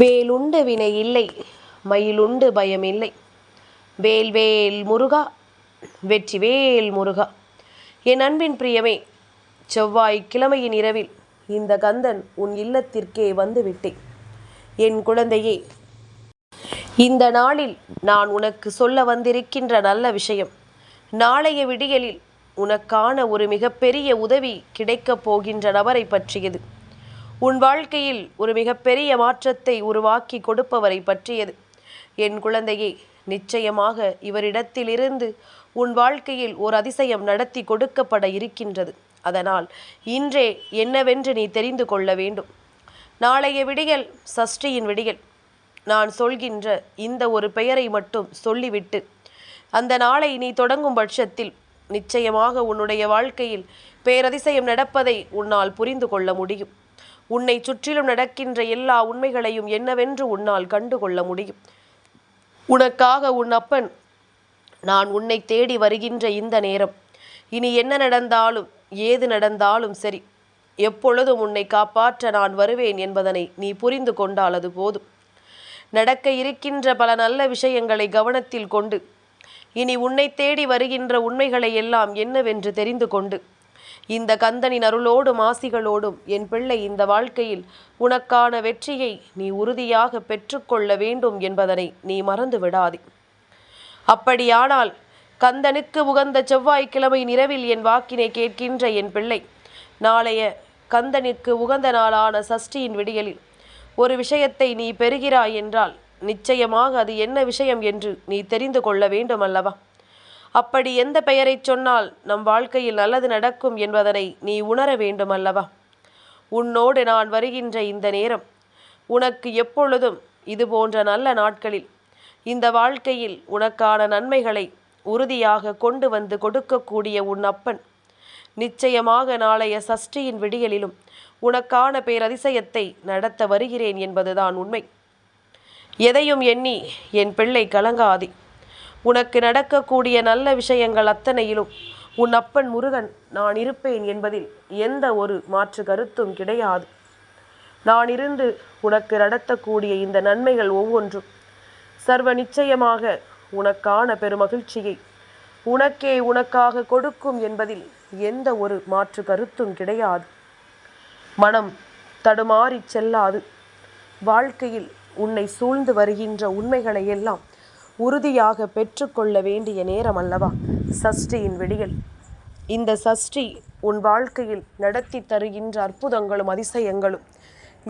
வேலுண்டு வினை இல்லை, மயிலுண்டு பயமில்லை. வேல் வேல் முருகா, வெற்றி வேல் முருகா. என் அன்பின் பிரியமே, செவ்வாய்க்கிழமையின் இரவில் இந்த கந்தன் உன் இல்லத்திற்கே வந்துவிட்டேன். என் குழந்தையே, இந்த நாளில் நான் உனக்கு சொல்ல வந்திருக்கின்ற நல்ல விஷயம், நாளைய விடியலில் உனக்கான ஒரு மிகப்பெரிய உதவி கிடைக்கப் போகின்ற நபரை பற்றியது. உன் வாழ்க்கையில் ஒரு மிகப்பெரிய மாற்றத்தை உருவாக்கி கொடுப்பவரை பற்றியது. என் குழந்தையே, நிச்சயமாக இவரிடத்திலிருந்து உன் வாழ்க்கையில் ஒரு அதிசயம் நடத்தி கொடுக்கப்பட இருக்கின்றது. அதனால் இன்றே என்னவென்று நீ தெரிந்து கொள்ள வேண்டும். நாளைய விடியல் சஷ்டியின் விடியல். நான் சொல்கின்ற இந்த ஒரு பெயரை மட்டும் சொல்லிவிட்டு அந்த நாளை நீ தொடங்கும் பட்சத்தில் நிச்சயமாக உன்னுடைய வாழ்க்கையில் பேரதிசயம் நடப்பதை உன்னால் புரிந்து கொள்ள முடியும். உன்னை சுற்றிலும் நடக்கின்ற எல்லா உண்மைகளையும் என்னவென்று உன்னால் கண்டுகொள்ள முடியும். உனக்காக உன் அப்பன் நான் உன்னை தேடி வருகின்ற இந்த நேரம், இனி என்ன நடந்தாலும் ஏது நடந்தாலும் சரி, எப்பொழுதும் உன்னை காப்பாற்ற நான் வருவேன் என்பதனை நீ புரிந்து கொண்டால் அது போதும். நடக்க இருக்கின்ற பல நல்ல விஷயங்களை கவனத்தில் கொண்டு இனி உன்னை தேடி வருகின்ற உண்மைகளை எல்லாம் என்னவென்று தெரிந்து கொண்டு இந்த கந்தனின் அருளோடும் ஆசிகளோடும் என் பிள்ளை இந்த வாழ்க்கையில் உனக்கான வெற்றியை நீ உறுதியாக பெற்றுக்கொள்ள வேண்டும் என்பதனை நீ மறந்து விடாதே. அப்படியானால் கந்தனுக்கு உகந்த செவ்வாய்க்கிழமை இரவில் என் வாக்கினை கேட்கின்ற என் பிள்ளை, நாளைய கந்தனுக்கு உகந்த நாளான சஷ்டியின் விடியலில் ஒரு விஷயத்தை நீ பெறுகிறாய் என்றால் நிச்சயமாக அது என்ன விஷயம் என்று நீ தெரிந்து கொள்ள வேண்டும் அல்லவா? அப்படி எந்த பெயரை சொன்னால் நம் வாழ்க்கையில் நல்லது நடக்கும் என்பதனை நீ உணர வேண்டும் அல்லவா? உன்னோடு நான் வருகின்ற இந்த நேரம் உனக்கு எப்பொழுதும் இது போன்ற நல்ல நாட்களில் இந்த வாழ்க்கையில் உனக்கான நன்மைகளை உறுதியாக கொண்டு வந்து கொடுக்கக்கூடிய உன் அப்பன் நிச்சயமாக நாளைய சஷ்டியின் விடியலிலும் உனக்கான பேரதிசயத்தை நடத்த வருகிறேன் என்பதுதான் உண்மை. எதையும் எண்ணி என் பிள்ளை கலங்காதே. உனக்கு நடக்கக்கூடிய நல்ல விஷயங்கள் அத்தனையிலும் உன் அப்பன் முருகன் நான் இருப்பேன் என்பதில் எந்த ஒரு மாற்று கருத்தும் கிடையாது. நான் இருந்து உனக்கு நடத்தக்கூடிய இந்த நன்மைகள் ஒவ்வொன்றும் சர்வ நிச்சயமாக உனக்கான பெருமகிழ்ச்சியை உனக்கே உனக்காக கொடுக்கும் என்பதில் எந்த ஒரு மாற்று கருத்தும் கிடையாது. மனம் தடுமாறி செல்லாது. வாழ்க்கையில் உன்னை சூழ்ந்து வருகின்ற உண்மைகளை எல்லாம் உறுதியாக பெற்றுக்கொள்ள வேண்டிய நேரம் அல்லவா சஷ்டியின் விடியல். இந்த சஷ்டி உன் வாழ்க்கையில் நடத்தி தருகின்ற அற்புதங்களும் அதிசயங்களும்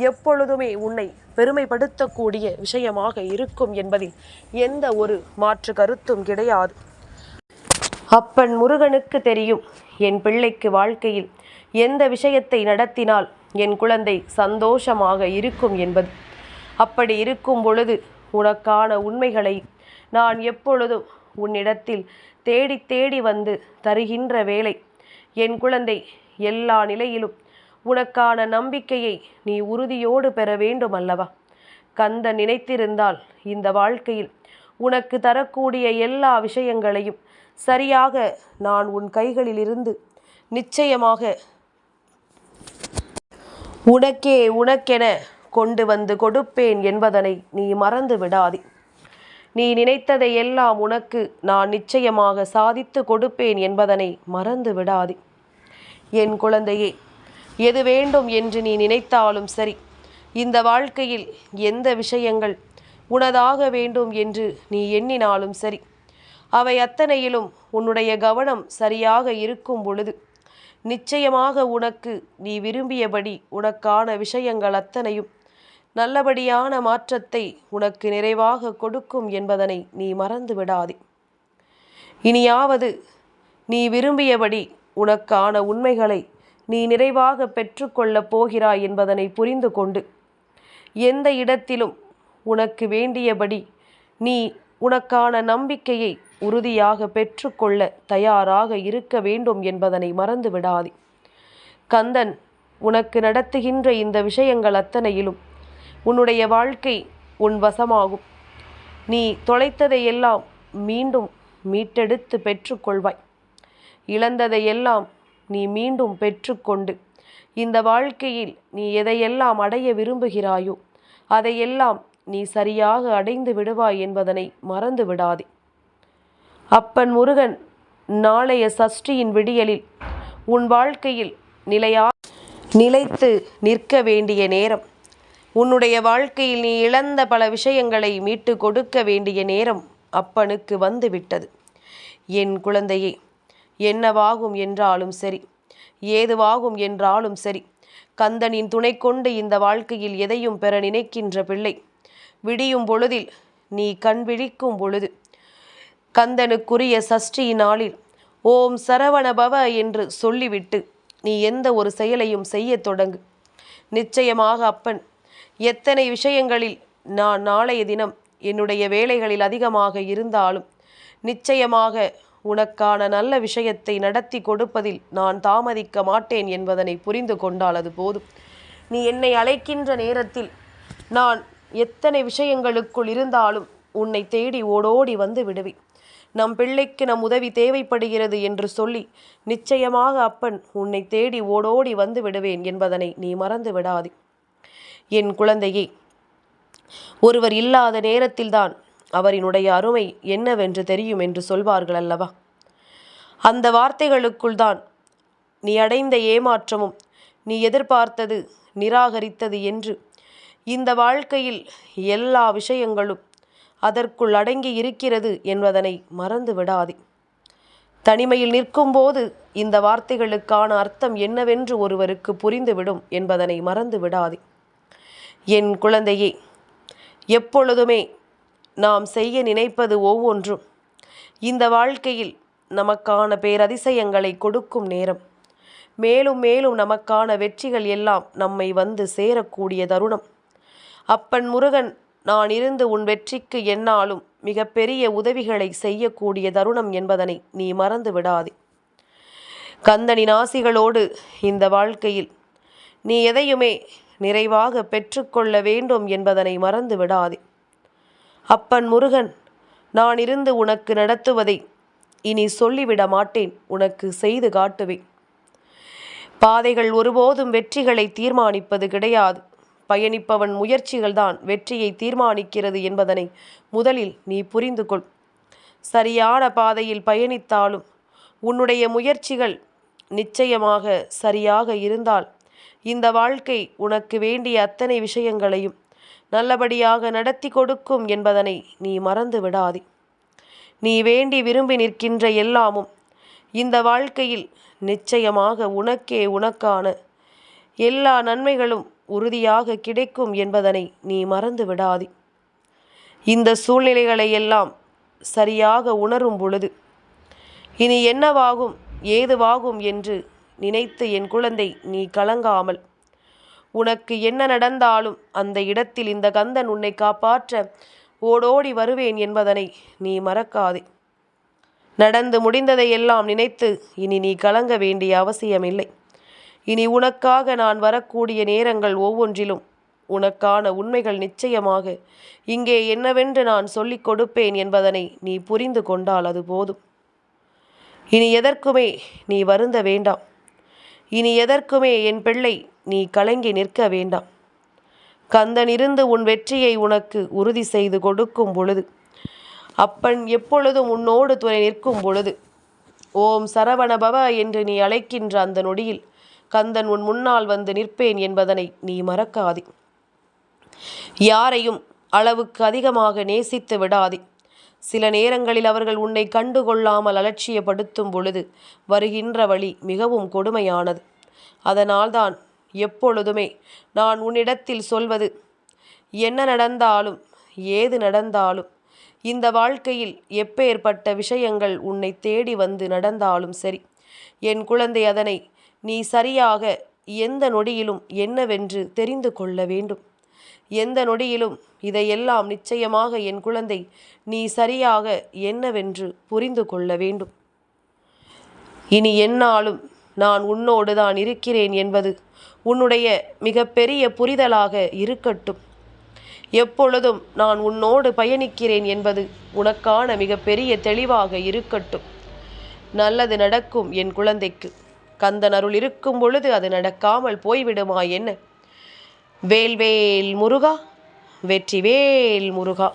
எப்பொழுதுமே உன்னை பெருமைப்படுத்தக்கூடிய விஷயமாக இருக்கும் என்பதில் எந்த ஒரு மாற்று கருத்தும் கிடையாது. அப்பன் முருகனுக்கு தெரியும் என் பிள்ளைக்கு வாழ்க்கையில் எந்த விஷயத்தை நடத்தினால் என் குழந்தை சந்தோஷமாக இருக்கும் என்பது. அப்படி இருக்கும் பொழுது உனக்கான உண்மைகளை நான் எப்பொழுதும் உன்னிடத்தில் தேடி தேடி வந்து தருகின்ற வேளை என் குழந்தை, எல்லா நிலையிலும் உனக்கான நம்பிக்கையை நீ உறுதியோடு பெற வேண்டும் அல்லவா? கந்தன் நினைத்திருந்தால் இந்த வாழ்க்கையில் உனக்கு தரக்கூடிய எல்லா விஷயங்களையும் சரியாக நான் உன் கைகளிலிருந்து நிச்சயமாக உனக்கென கொண்டு வந்து கொடுப்பேன் என்பதனை நீ மறந்து விடாதே. நீ நினைத்ததை எல்லாம் உனக்கு நான் நிச்சயமாக சாதித்து கொடுப்பேன் என்பதனை மறந்து விடாதே. என் குழந்தையே, எது வேண்டும் என்று நீ நினைத்தாலும் சரி, இந்த வாழ்க்கையில் எந்த விஷயங்கள் உனதாக வேண்டும் என்று நீ எண்ணினாலும் சரி, அவை அத்தனையிலும் உன்னுடைய கவனம் சரியாக இருக்கும் பொழுது நிச்சயமாக உனக்கு நீ விரும்பியபடி உனக்கான விஷயங்கள் அத்தனையும் நல்லபடியான மாற்றத்தை உனக்கு நிறைவாக கொடுக்கும் என்பதனை நீ மறந்து விடாதே. இனியாவது நீ விரும்பியபடி உனக்கான உண்மைகளை நீ நிறைவாக பெற்றுக்கொள்ளப் போகிறாய் என்பதனை புரிந்து கொண்டு எந்த இடத்திலும் உனக்கு வேண்டியபடி நீ உனக்கான நம்பிக்கையை உறுதியாக பெற்றுக்கொள்ள தயாராக இருக்க வேண்டும் என்பதனை மறந்து விடாதே. கந்தன் உனக்கு நடத்துகின்ற இந்த விஷயங்கள் அத்தனையிலும் உன்னுடைய வாழ்க்கை உன் வசமாகும். நீ தொலைத்ததையெல்லாம் மீண்டும் மீட்டெடுத்து பெற்றுக்கொள்வாய். இழந்ததையெல்லாம் நீ மீண்டும் பெற்றுக்கொண்டு இந்த வாழ்க்கையில் நீ எதையெல்லாம் அடைய விரும்புகிறாயோ அதையெல்லாம் நீ சரியாக அடைந்து விடுவாய் என்பதனை மறந்து விடாதே. அப்பன் முருகன் நாளைய சஷ்டியின் விடியலில் உன் வாழ்க்கையில் நிலைத்து நிற்க வேண்டிய நேரம். உன்னுடைய வாழ்க்கையில் நீ இழந்த பல விஷயங்களை மீட்டு கொடுக்க வேண்டிய நேரம் அப்பனுக்கு வந்து விட்டது. என் குழந்தையே, என்னவாகும் என்றாலும் சரி, ஏதுவாகும் என்றாலும் சரி, கந்தனின் துணை கொண்டு இந்த வாழ்க்கையில் எதையும் பெற நினைக்கின்ற பிள்ளை, விடியும் பொழுதில் நீ கண் விழிக்கும் பொழுது கந்தனுக்குரிய சஷ்டி நாளில் ஓம் சரவண பவ என்று சொல்லிவிட்டு நீ எந்த ஒரு செயலையும் செய்ய தொடங்கு. நிச்சயமாக அப்பன் எத்தனை விஷயங்களில் நான் நாளைய தினம் என்னுடைய வேலைகளில் அதிகமாக இருந்தாலும் நிச்சயமாக உனக்கான நல்ல விஷயத்தை நடத்தி கொடுப்பதில் நான் தாமதிக்க மாட்டேன் என்பதனை புரிந்து கொண்டால் அது போதும். நீ என்னை அழைக்கின்ற நேரத்தில் நான் எத்தனை விஷயங்களுக்குள் இருந்தாலும் உன்னை தேடி ஓடோடி வந்து விடுவேன். நம் பிள்ளைக்கு நம் உதவி தேவைப்படுகிறது என்று சொல்லி நிச்சயமாக அப்பன் உன்னை தேடி ஓடோடி வந்து விடுவேன் என்பதனை நீ மறந்து விடாதே. என் குழந்தையே, ஒருவர் இல்லாத நேரத்தில்தான் அவரினுடைய அருமை என்னவென்று தெரியும் என்று சொல்வார்கள் அல்லவா? அந்த வார்த்தைகளுக்குள் தான் நீ அடைந்த ஏமாற்றமும் நீ எதிர்பார்த்தது நிராகரித்தது என்று இந்த வாழ்க்கையில் எல்லா விஷயங்களும் அதற்குள் அடங்கி இருக்கிறது என்பதனை மறந்து விடாதே. தனிமையில் நிற்கும்போது இந்த வார்த்தைகளுக்கான அர்த்தம் என்னவென்று ஒருவருக்கு புரிந்துவிடும் என்பதனை மறந்து விடாதே. என் குழந்தையே, எப்பொழுதுமே நாம் செய்ய நினைப்பது ஒவ்வொன்றும் இந்த வாழ்க்கையில் நமக்கான பேரதிசயங்களை கொடுக்கும் நேரம். மேலும் மேலும் நமக்கான வெற்றிகள் எல்லாம் நம்மை வந்து சேரக்கூடிய தருணம். அப்பன் முருகன் நான் இருந்து உன் வெற்றிக்கு எந்நாளும் மிகப்பெரிய உதவிகளை செய்யக்கூடிய தருணம் என்பதனை நீ மறந்து விடாதே. கந்தனின் ஆசிகளோடு இந்த வாழ்க்கையில் நீ எதையுமே நிறைவாக பெற்றுக்கொள்ள வேண்டும் என்பதனை மறந்து விடாதே. அப்பன் முருகன் நான் இருந்து உனக்கு நடத்துவதை இனி சொல்லிவிட மாட்டேன், உனக்கு செய்து காட்டுவேன். பாதைகள் ஒருபோதும் வெற்றிகளை தீர்மானிப்பது கிடையாது. பயணிப்பவன் முயற்சிகள்தான் வெற்றியை தீர்மானிக்கிறது என்பதனை முதலில் நீ புரிந்து கொள். சரியான பாதையில் பயணித்தாலும் உன்னுடைய முயற்சிகள் நிச்சயமாக சரியாக இருந்தால் இந்த வாழ்க்கை உனக்கு வேண்டிய அத்தனை விஷயங்களையும் நல்லபடியாக நடத்தி கொடுக்கும் என்பதனை நீ மறந்து விடாதே. நீ வேண்டி விரும்பி நிற்கின்ற எல்லாமும் இந்த வாழ்க்கையில் நிச்சயமாக உனக்கான எல்லா நன்மைகளும் உறுதியாக கிடைக்கும் என்பதனை நீ மறந்து விடாதே. இந்த சூழ்நிலைகளை எல்லாம் சரியாக உணரும் பொழுது இனி என்னவாகும் ஏதுவாகும் என்று நினைத்து என் குழந்தை நீ கலங்காமல், உனக்கு என்ன நடந்தாலும் அந்த இடத்தில் இந்த கந்தன் உன்னை காப்பாற்ற ஓடோடி வருவேன் என்பதனை நீ மறக்காதே. நடந்து முடிந்ததையெல்லாம் நினைத்து இனி நீ கலங்க வேண்டிய அவசியமில்லை. இனி உனக்காக நான் வரக்கூடிய நேரங்கள் ஒவ்வொன்றிலும் உனக்கான உண்மைகள் நிச்சயமாக இங்கே என்னவென்று நான் சொல்லிக் கொடுப்பேன் என்பதனை நீ புரிந்து கொண்டால் அது போதும். இனி எதற்குமே நீ வருந்த வேண்டாம். இனி எதற்குமே என் பிள்ளை நீ கலங்கி நிற்க வேண்டாம். கந்தன் இருந்து உன் வெற்றியை உனக்கு உறுதி செய்து கொடுக்கும் பொழுது, அப்பன் எப்பொழுதும் உன்னோடு துணை நிற்கும் பொழுது, ஓம் சரவணபவ என்று நீ அழைக்கின்ற அந்த நொடியில் கந்தன் உன் முன்னால் வந்து நிற்பேன் என்பதனை நீ மறக்காதே. யாரையும் அளவுக்கு அதிகமாக நேசித்து விடாதே. சில நேரங்களில் அவர்கள் உன்னை கண்டுகொள்ளாமல் அலட்சியப்படுத்தும் பொழுது வருகின்ற வழி மிகவும் கொடுமையானது. அதனால்தான் எப்பொழுதுமே நான் உன்னிடத்தில் சொல்வது, என்ன நடந்தாலும் ஏது நடந்தாலும் இந்த வாழ்க்கையில் எப்பேற்பட்ட விஷயங்கள் உன்னை தேடி வந்து நடந்தாலும் சரி, என் குழந்தை அதனை நீ சரியாக எந்த நொடியிலும் என்னவென்று தெரிந்து கொள்ள வேண்டும். எந்த நொடியிலும் இதையெல்லாம் நிச்சயமாக என் குழந்தை நீ சரியாக என்னவென்று புரிந்து கொள்ள வேண்டும். இனி எந்நாளும் நான் உன்னோடு தான் இருக்கிறேன் என்பது உன்னுடைய மிகப்பெரிய புரிதலாக இருக்கட்டும். எப்பொழுதும் நான் உன்னோடு பயணிக்கிறேன் என்பது உனக்கான மிகப்பெரிய தெளிவாக இருக்கட்டும். நல்லது நடக்கும் என் குழந்தைக்கு. கந்தன் அருள் இருக்கும் பொழுது அது நடக்காமல் போய்விடுமா என்ன? வேல்வேல் முருகா, வெற்றிவேல் முருகா.